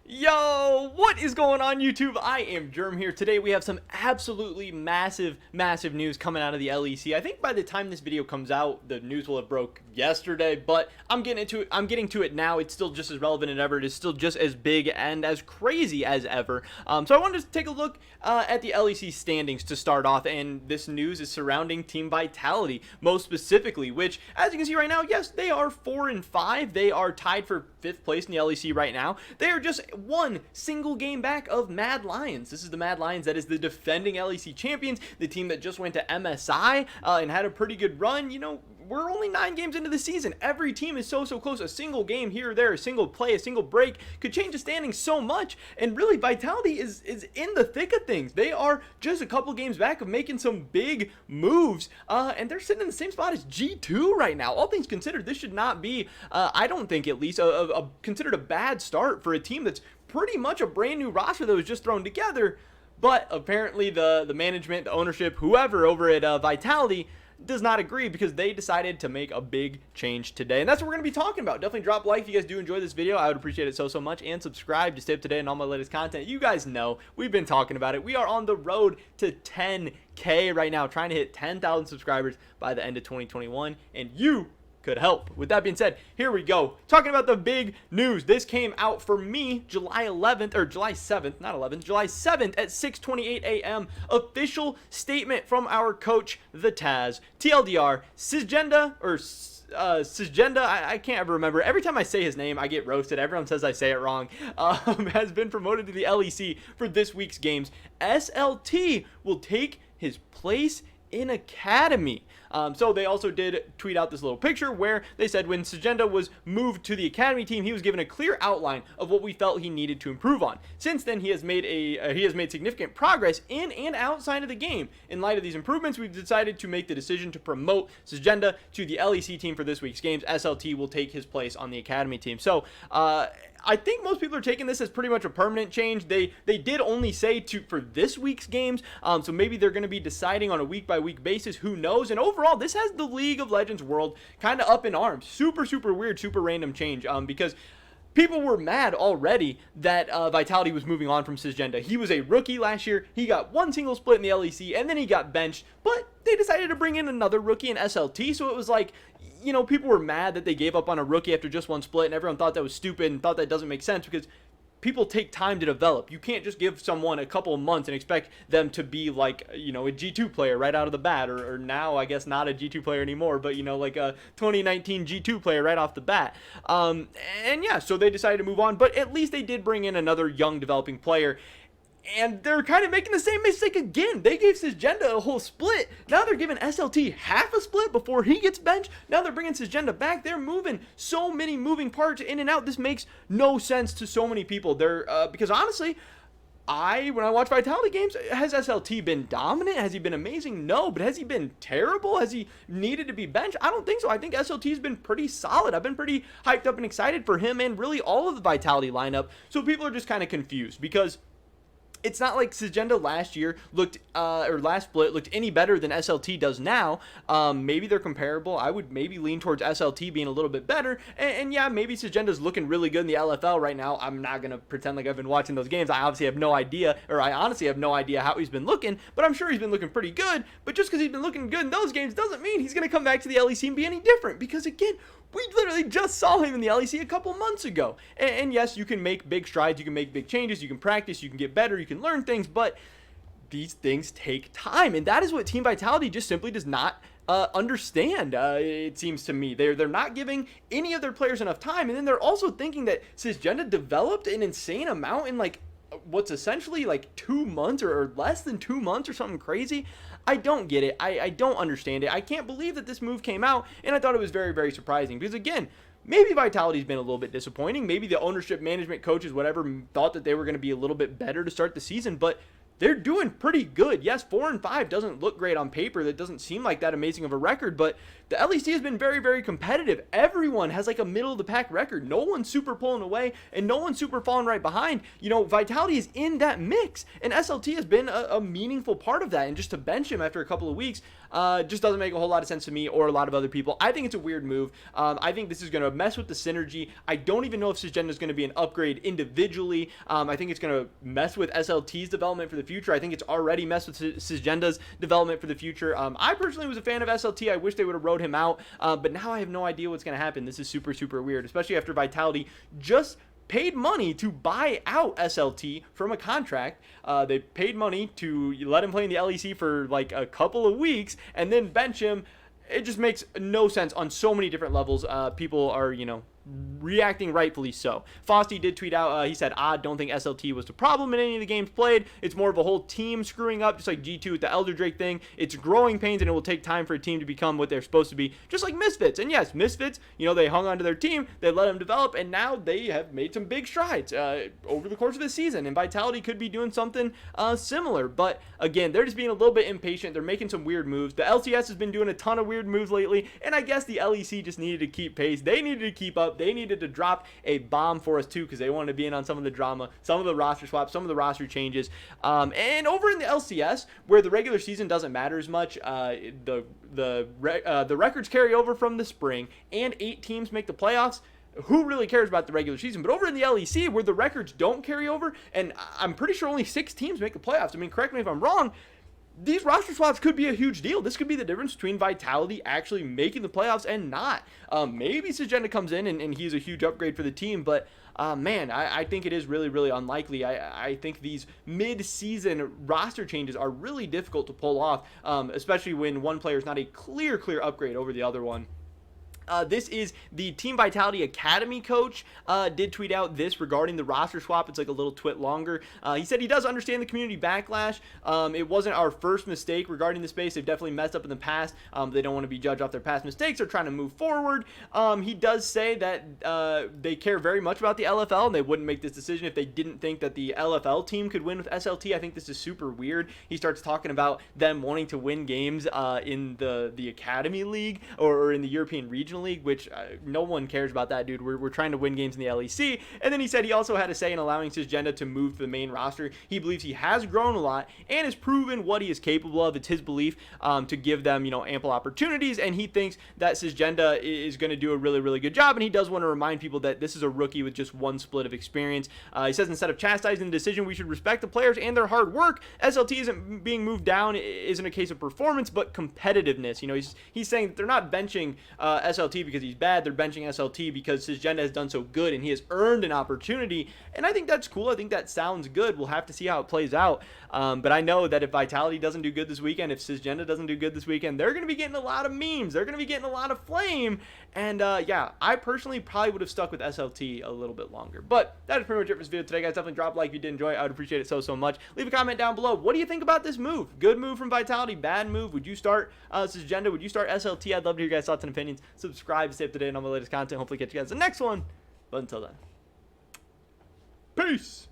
Yo, what is going on YouTube? I am Germ here. Today we have some absolutely massive news coming out of the LEC. I think by the time this video comes out, the news will have broke yesterday, but I'm getting to it now. It's still just as relevant as ever. It is still just as big and as crazy as ever. So I wanted to take a look at the LEC standings to start off, and this news is surrounding Team Vitality, most specifically, which, as you can see right now, yes, they are 4-5. They are tied for 5th place in the LEC right now. They are just one single game back of Mad Lions. This is the Mad Lions that is the defending LEC champions, the team that just went to MSI and had a pretty good run. You know, we're only 9 games into the season. Every team is so close. A single game here or there, a single play, a single break could change the standings so much. And really, Vitality is in the thick of things. They are just a couple games back of making some big moves, and they're sitting in the same spot as G2 right now. All things considered, this should not be, I don't think at least, considered a bad start for a team that's pretty much a brand new roster that was just thrown together. But apparently the management, the ownership, whoever over at Vitality does not agree, because they decided to make a big change today, and that's what we're going to be talking about. Definitely drop a like if you guys do enjoy this video. I would appreciate it so much, and subscribe to stay up to date on all my latest content. You guys know we've been talking about it. We are on the road to 10K right now, trying to hit 10,000 subscribers by the end of 2021, and you could help. With that being said, here we go. Talking about the big news. This came out for me July 11th, or July 7th, not 11th, July 7th at 6:28 a.m. Official statement from our coach, the Taz. TLDR, Cisgenda, or Cisgenda, I can't ever remember. Every time I say his name, I get roasted. Everyone says I say it wrong. Has been promoted to the LEC for this week's games. SLT will take his place in Academy. So they also did tweet out this little picture where they said when Cisgenda was moved to the Academy team, he was given a clear outline of what we felt he needed to improve on. Since then, he has made significant progress in and outside of the game. In light of these improvements, we've decided to make the decision to promote Cisgenda to the LEC team for this week's games. SLT will take his place on the Academy team. So, I think most people are taking this as pretty much a permanent change. They did only say for this week's games, so maybe they're going to be deciding on a week-by-week basis. Who knows? And overall, this has the League of Legends world kind of up in arms. Super weird, super random change, because people were mad already that Vitality was moving on from Cisgenda. He was a rookie last year. He got one single split in the LEC, and then he got benched. But they decided to bring in another rookie in SLT, so it was like, you know, people were mad that they gave up on a rookie after just one split, and everyone thought that was stupid and thought that doesn't make sense, because people take time to develop. You can't just give someone a couple of months and expect them to be like, you know, a G2 player right out of the bat, or now I guess not a G2 player anymore, but, you know, like a 2019 G2 player right off the bat. And yeah, so they decided to move on, but at least they did bring in another young developing player. And they're kind of making the same mistake again. They gave Cisgenda a whole split. Now they're giving SLT half a split before he gets benched. Now they're bringing Cisgenda back. They're moving so many moving parts in and out. This makes no sense to so many people. Because honestly, when I watch Vitality games, has SLT been dominant? Has he been amazing? No. But has he been terrible? Has he needed to be benched? I don't think so. I think SLT's been pretty solid. I've been pretty hyped up and excited for him and really all of the Vitality lineup. So people are just kind of confused, because it's not like Cisgenda last year last split looked any better than SLT does now. Maybe they're comparable. I would maybe lean towards SLT being a little bit better. And yeah, maybe Cisgenda's looking really good in the LFL right now. I'm not going to pretend like I've been watching those games. I honestly have no idea how he's been looking, but I'm sure he's been looking pretty good. But just because he's been looking good in those games doesn't mean he's going to come back to the LEC and be any different, because again, we literally just saw him in the LEC a couple months ago. And yes, you can make big strides, you can make big changes, you can practice, you can get better, you can learn things, but these things take time. And that is what Team Vitality just simply does not understand, it seems to me. They're not giving any of their players enough time. And then they're also thinking that Cisgenda developed an insane amount in like what's essentially like 2 months or less than 2 months or something crazy. I don't get it. I don't understand it. I can't believe that this move came out, and I thought it was very surprising, because again, maybe Vitality's been a little bit disappointing. Maybe the ownership, management, coaches, whatever, thought that they were going to be a little bit better to start the season, but they're doing pretty good. Yes, 4-5 doesn't look great on paper. That doesn't seem like that amazing of a record, but the LEC has been very, very competitive. Everyone has like a middle of the pack record. No one's super pulling away and no one's super falling right behind. You know, Vitality is in that mix, and SLT has been a meaningful part of that. And just to bench him after a couple of weeks just doesn't make a whole lot of sense to me or a lot of other people. I think it's a weird move. I think this is going to mess with the synergy. I don't even know if Sysgenda is going to be an upgrade individually. I think it's going to mess with SLT's development for the future. I think it's already messed with Sysgenda's development for the future. I personally was a fan of SLT. I wish they would have rode him out, but now I have no idea what's going to happen. This is super, super weird, especially after Vitality just paid money to buy out SLT from a contract. They paid money to let him play in the LEC for like a couple of weeks and then bench him. It just makes no sense on so many different levels. People are, you know, reacting rightfully so. Fosty did tweet out, he said, don't think SLT was the problem in any of the games played. It's more of a whole team screwing up, just like G2 with the Elder Drake thing. It's growing pains, and it will take time for a team to become what they're supposed to be, just like Misfits. And yes, Misfits, you know, they hung on to their team, they let them develop, and now they have made some big strides over the course of the season, and Vitality could be doing something similar. But again, they're just being a little bit impatient. They're making some weird moves. The LCS has been doing a ton of weird moves lately, and I guess the LEC just needed to keep pace. They needed to keep up. They needed to drop a bomb for us too, because they wanted to be in on some of the drama, some of the roster swaps, some of the roster changes. And over in the LCS, where the regular season doesn't matter as much, the records carry over from the spring, and 8 teams make the playoffs. Who really cares about the regular season? But over in the LEC, where the records don't carry over, and I'm pretty sure only 6 teams make the playoffs. I mean, correct me if I'm wrong, these roster swaps could be a huge deal. This could be the difference between Vitality actually making the playoffs and not. Maybe Sysgenda comes in and he's a huge upgrade for the team, but man, I think it is really, really unlikely. I think these mid-season roster changes are really difficult to pull off, especially when one player is not a clear upgrade over the other one. This is the Team Vitality Academy coach did tweet out this regarding the roster swap. It's like a little twit longer. He said he does understand the community backlash. It wasn't our first mistake regarding the space. They've definitely messed up in the past. They don't want to be judged off their past mistakes. They're trying to move forward. He does say that they care very much about the LFL, and they wouldn't make this decision if they didn't think that the LFL team could win with SLT. I think this is super weird. He starts talking about them wanting to win games in the Academy League or in the European Regional League, which no one cares about that, dude. We're trying to win games in the LEC. And then he said he also had a say in allowing Sysgenda to move to the main roster. He believes he has grown a lot and has proven what he is capable of. It's his belief to give them, you know, ample opportunities, and he thinks that Sysgenda is going to do a really, really good job. And he does want to remind people that this is a rookie with just one split of experience. He says instead of chastising the decision, we should respect the players and their hard work. SLT isn't being moved down, isn't a case of performance, but competitiveness. You know, he's saying that they're not benching SLT because he's bad. They're benching SLT because Sysgenda has done so good and he has earned an opportunity, and I think that's cool. I think that sounds good. We'll have to see how it plays out, but I know that if Vitality doesn't do good this weekend, if Sysgenda doesn't do good this weekend, they're going to be getting a lot of memes. They're going to be getting a lot of flame, and yeah, I personally probably would have stuck with SLT a little bit longer. But that is pretty much it for this video today, guys. Definitely drop a like if you did enjoy it. I would appreciate it so much. Leave a comment down below. What do you think about this move? Good move from Vitality, bad move? Would you start Sysgenda? Would you start SLT? I'd love to hear your guys' thoughts and opinions. Subscribe to stay up to date on all my latest content. Hopefully catch you guys in the next one. But until then, peace.